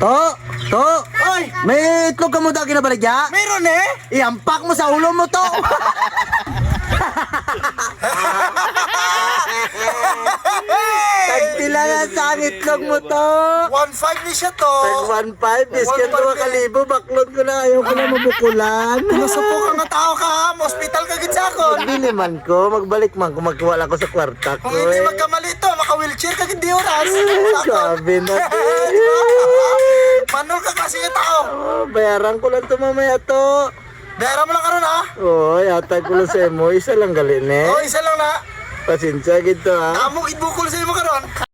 To! Oy! May itlog ka mo daw kinabaligya? Meron eh! Iampak mo sa ulo mo to! Tagpila nga sa ang itlog mo to! 1.5 ni siya to! Tag 1.5, diskan 2,000, baklod ko na, ayaw ko na mabukulan. Nasupo ka nga tao ka ha! Hospital ka gid sa akon! Hindi man ko, magbalik man kung magkuwala ko sa kwarta ko Kung hindi eh. magkamali to, maka-wheelchair ka gid di oras! Sabi na Manol ka kasi yung tao! oh, bayaran ko lang to mamaya to. Dahira mo lang karon ha! Oh, yatag ko lang sa mo, isa lang galin eh. Oh, isa lang na! Pasensya gito ha. Amo ibukol sa imo karon!